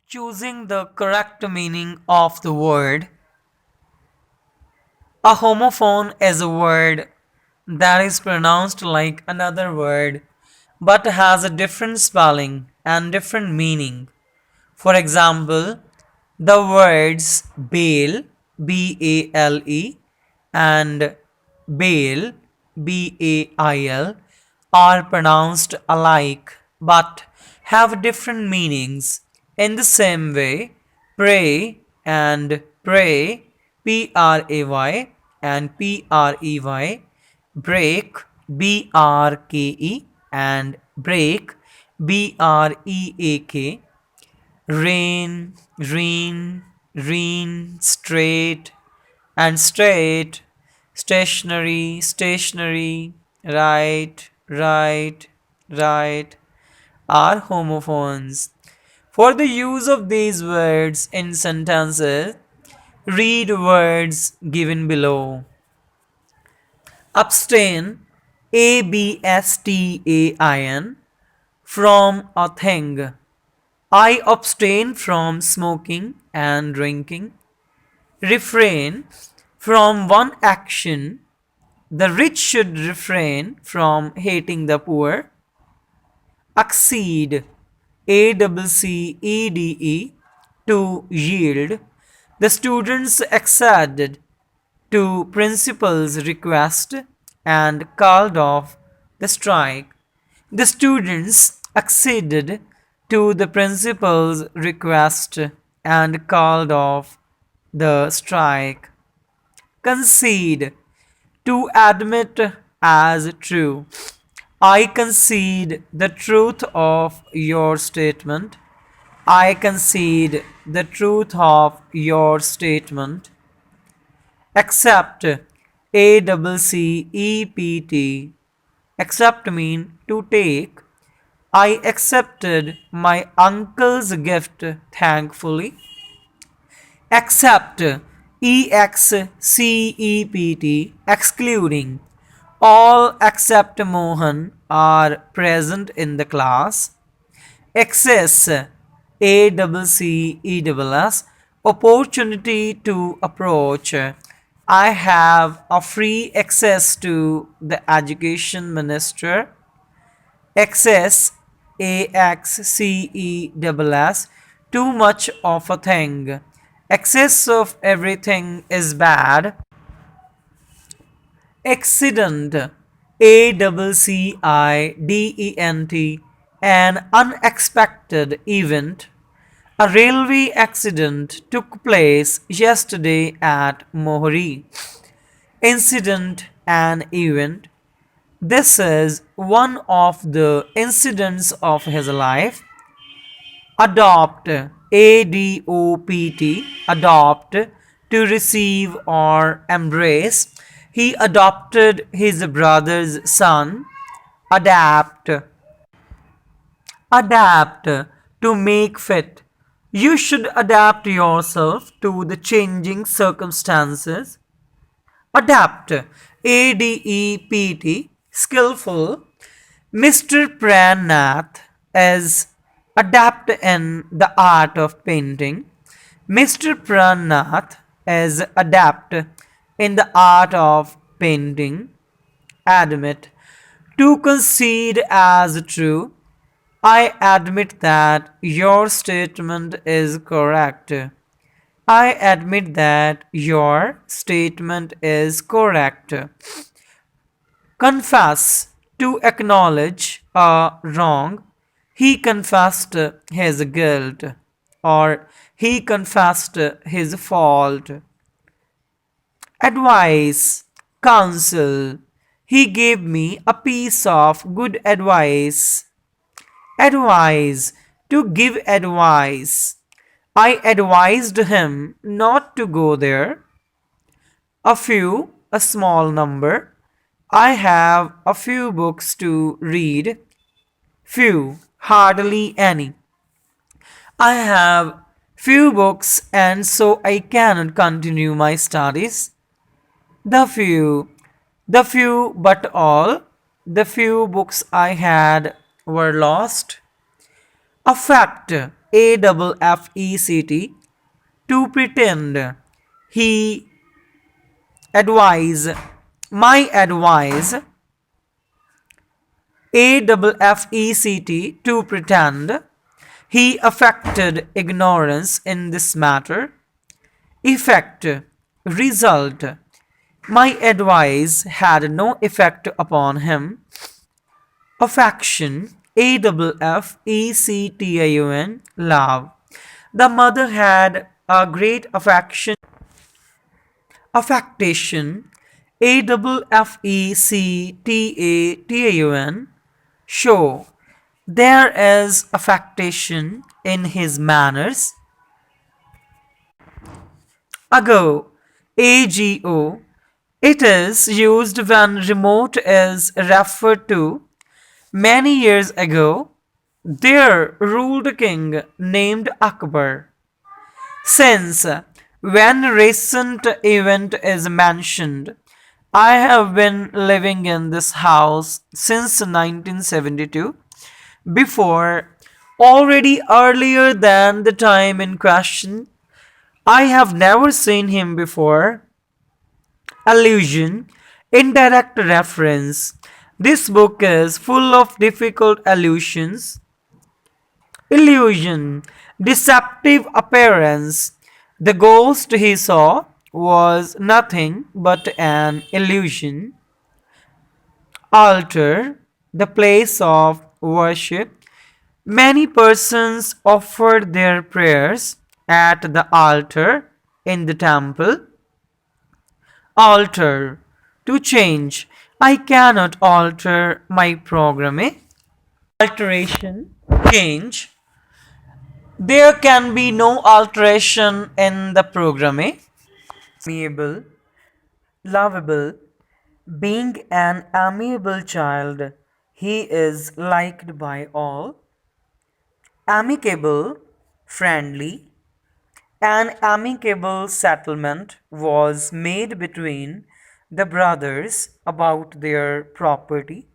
Choosing the correct meaning of the word. A homophone is a word that is pronounced like another word but has a different spelling and different meaning. For example, the words Bale, Bale, and Bale, Bail, are pronounced alike but have different meanings. In the same way, pray and pray, Pray and Prey, break, Brke, and break, Break, rein, strait, and straight, stationery, rite, are homophones. For the use of these words in sentences, read words given below. Abstain, Abstain, from a thing. I abstain from smoking and drinking. Refrain, from one action. The rich should refrain from hating the poor. Accede, Accede, to yield. The students acceded to principal's request and called off the strike. The students acceded to the principal's request and called off the strike. Concede, to admit as true. I concede the truth of your statement. I concede the truth of your statement. Accept, Accept, accept mean to take. I accepted my uncle's gift thankfully. Accept, Except, excluding. All except Mohan are present in the class. Access, Access, opportunity to approach. I have a free access to the education minister. Excess, Access, too much of a thing. Excess of everything is bad. Accident, Accident, an unexpected event. A railway accident took place yesterday at Mohri. Incident, an event. This is one of the incidents of his life. Adopt, adopt, to receive or embrace. He adopted his brother's son. Adapt, to make fit. You should adapt yourself to the changing circumstances. Adapt, Adept, skilful. Mr. Pran Nath is adept in the art of painting. Mr. Pran Nath is adept in the art of painting. Admit, to concede as true. I admit that your statement is correct. I admit that your statement is correct. Confess, to acknowledge a wrong. He confessed his guilt, or he confessed his fault. Advice, counsel. He gave me a piece of good advice. Advise, to give advice. I advised him not to go there. A few, a small number. I have a few books to read. Few, hardly any. I have few books and so I cannot continue my studies. The few but all. The few books I had were lost. Affect, Affect, to pretend. He advise, my advice, Affect, to pretend. He affected ignorance in this matter. Effect, result. My advice had no effect upon him. Affection, Affectation, love. The mother had a great affectation, Affectation, show. There is affectation in his manners. Ago, ago. It is used when remote is referred to. Many years ago, there ruled a king named Akbar. Since when recent event is mentioned, I have been living in this house since 1972. Before, already earlier than the time in question, I have never seen him before. Allusion, indirect reference. This book is full of difficult allusions. Illusion, deceptive appearance. The ghost he saw was nothing but an illusion. Altar, the place of worship. Many persons offered their prayers at the altar in the temple. Alter, to change. I cannot alter my program. Alteration, change. There can be no alteration in the program. Amiable, lovable. Being an amiable child, he is liked by all. Amicable, friendly. An amicable settlement was made between the brothers about their property.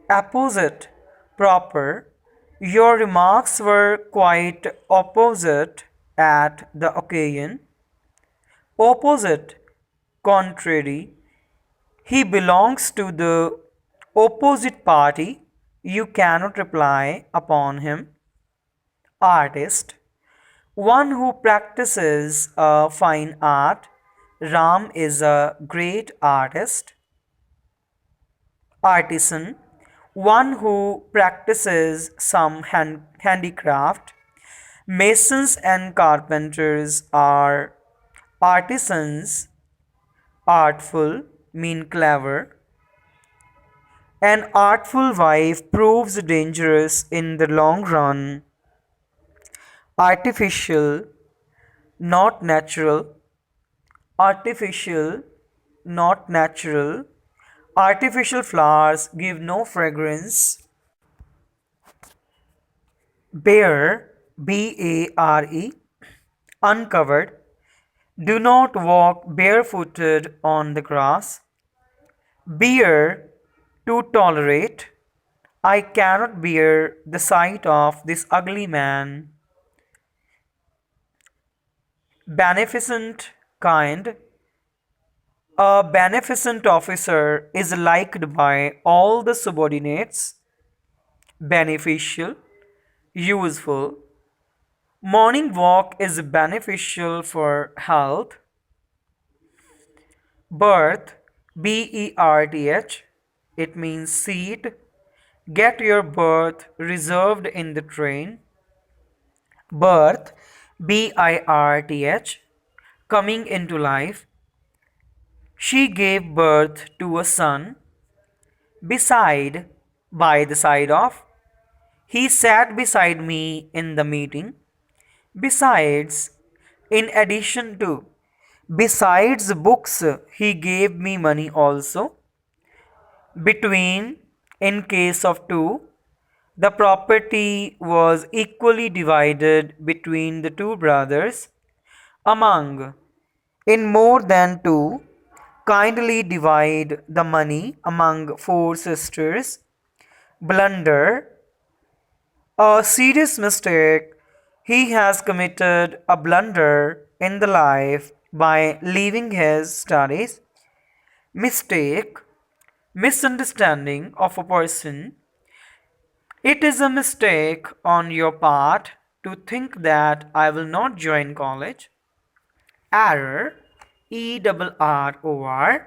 Apposite, proper. Your remarks were quite opposite at the occasion. Opposite, contrary. He belongs to the opposite party. You cannot reply upon him. Artist, one who practices a fine art. Ram is a great artist. Artisan, one who practices some handicraft. Masons and carpenters are artisans. Artful, mean clever. An artful wife proves dangerous in the long run. Artificial, not natural. Artificial, not natural. Artificial flowers give no fragrance. Bare, Bare, uncovered. Do not walk barefooted on the grass. Bear, to tolerate. I cannot bear the sight of this ugly man. Beneficent, kind. A beneficent officer is liked by all the subordinates. Beneficial, useful. Morning walk is beneficial for health. Berth, Berth, it means seat. Get your berth reserved in the train. Birth, Birth, coming into life. She gave birth to a son. Beside, by the side of. He sat beside me in the meeting. Besides, in addition to. Besides books, he gave me money also. Between, in case of two, the property was equally divided between the two brothers. Among, in more than two, kindly divide the money among four sisters. Blunder, A serious mistake. He has committed a blunder in the life by leaving his studies. Mistake, misunderstanding of a person. It is a mistake on your part to think that I will not join college. Error, ERROR,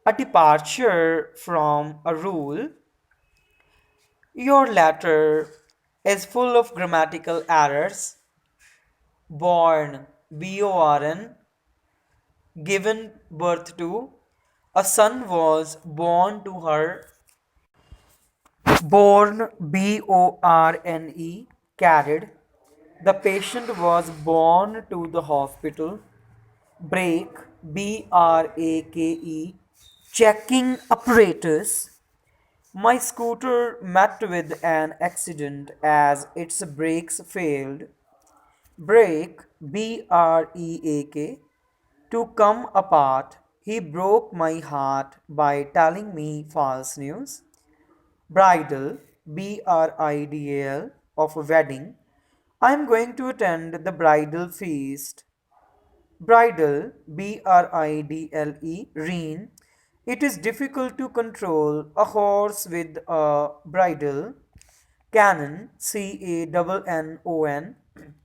a departure from a rule. Your letter is full of grammatical errors. Born, BORN, given birth to. A son was born to her. Born, BORNE, carried. The patient was born to the hospital. Brake, BRAKE, checking apparatus. My scooter met with an accident as its brakes failed. Break, BREAK, to come apart. He broke my heart by telling me false news. Bridal, BRIDAL, of a wedding. I am going to attend the bridal feast. Bridle, BRIDLE, rein. It is difficult to control a horse with a bridle. Cannon, CANNON,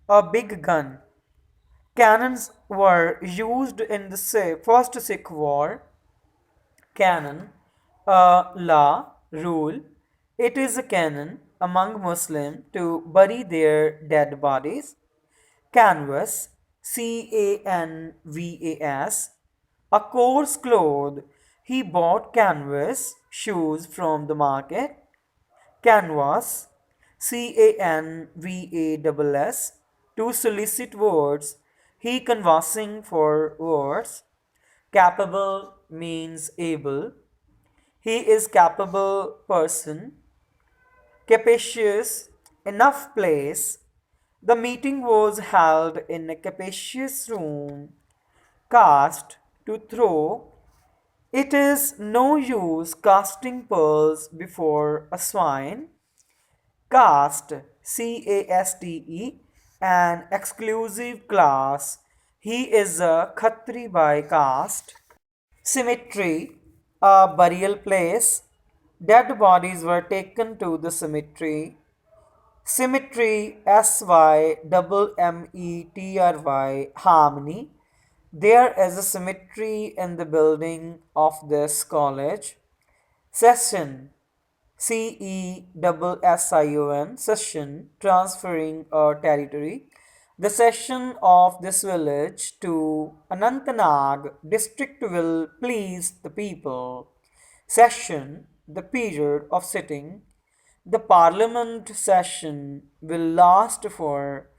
a big gun. Cannons were used in the First Sikh War. Canon, a law, rule. It is a canon among Muslims to bury their dead bodies. Canvas, CANVAS, a coarse cloth. He bought canvas shoes from the market. Canvas, CANVASS, to solicit words. He canvassing for words. Capable means able. He is capable person. Capacious, enough place. The meeting was held in a capacious room. Cast, to throw. It is no use casting pearls before a swine. Caste, CASTE, an exclusive class. He is a Khatri by caste. Cemetery, a burial place. Dead bodies were taken to the cemetery. Symmetry, SYMMETRY, harmony. There is a symmetry in the building of this college. Session, CESSION, session, transferring a territory. The cession of this village to Anantnag district will please the people. Session, the period of sitting. The parliament session will last for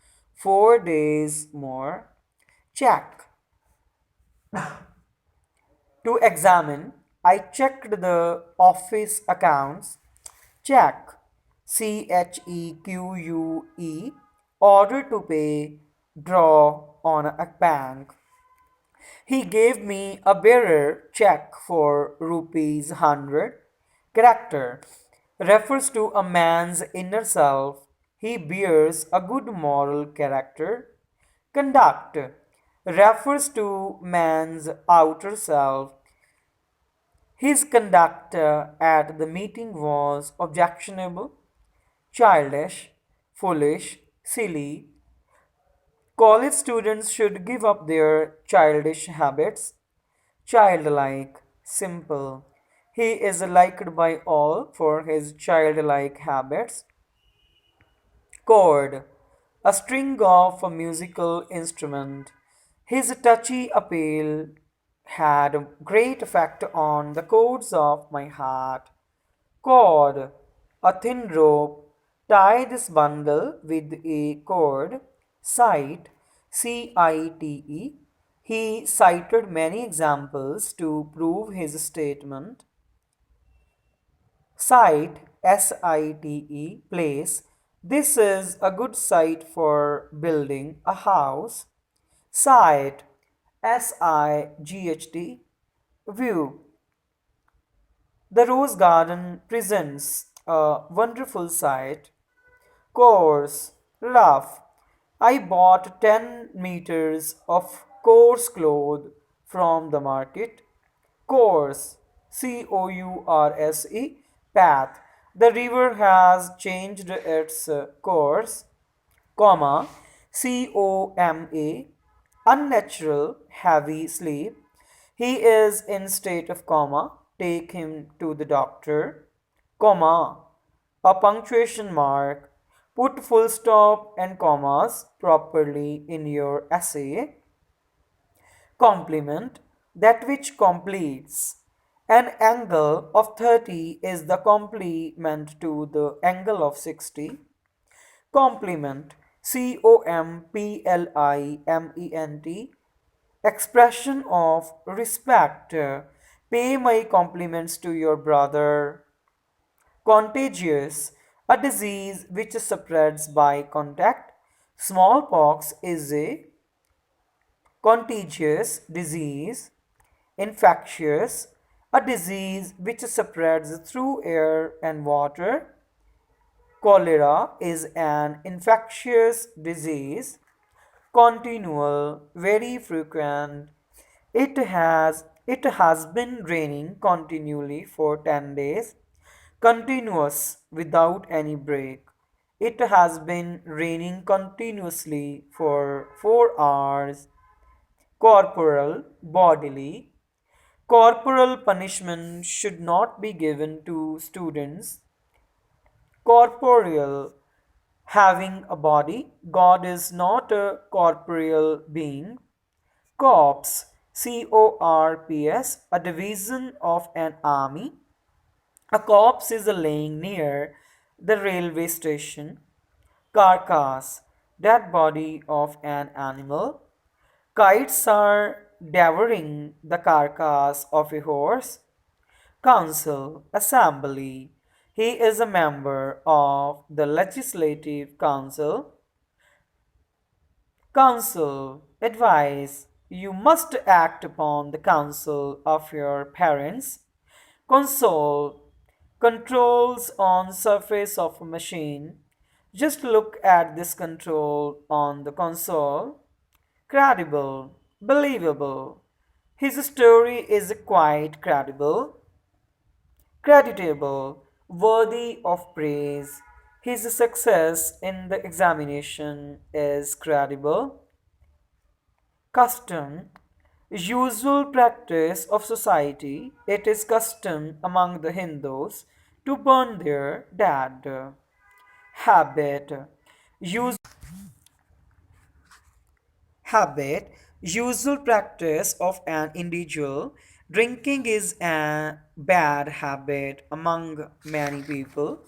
4 days more. Check. To examine, I checked the office accounts. Check. CHEQUE. Order to pay. Draw on a bank. He gave me a bearer check for rupees 100. Character refers to a man's inner self. He bears a good moral character. Conduct refers to man's outer self. His conduct at the meeting was objectionable, childish, foolish, silly. College students should give up their childish habits. Childlike, simple. He is liked by all for his childlike habits. Chord, a string of a musical instrument. His touchy appeal had great effect on the chords of my heart. Cord, a thin rope. Tie this bundle with a cord. Cite, CITE. He cited many examples to prove his statement. Site, SITE, place. This is a good site for building a house. Site, SIGHT, view. The rose garden presents a wonderful sight. Coarse, rough. I bought 10 meters of coarse cloth from the market. Course, Course, path. The river has changed its course, comma, Coma, unnatural, heavy sleep. He is in state of coma. Take him to the doctor, comma, a punctuation mark. Put full stop and commas properly in your essay. Complement, that which completes. An angle of 30 is the complement to the angle of 60. Complement, Complement, expression of respect. Pay my compliments to your brother. Contagious, a disease which spreads by contact. Smallpox is a contagious disease. Infectious, a disease which spreads through air and water. Cholera is an infectious disease. Continual, very frequent. It has been raining continually for 10 days. Continuous, without any break. It has been raining continuously for 4 hours. Corporal, bodily. Corporal punishment should not be given to students. Corporeal, having a body. God is not a corporeal being. Corps, Corps, a division of an army. A corpse is a laying near the railway station. Carcass, dead body of an animal. Kites are devouring the carcass of a horse. Council, assembly. He is a member of the Legislative Council. Counsel, advice. You must act upon the counsel of your parents. Console, controls on surface of a machine. Just look at this control on the console. Credible, believable. His story is quite credible. Creditable, worthy of praise. His success in the examination is credible. Custom, usual practice of society. It is custom among the Hindus to burn their dead. Habit, use habit, usual practice of an individual. Drinking is a bad habit among many people.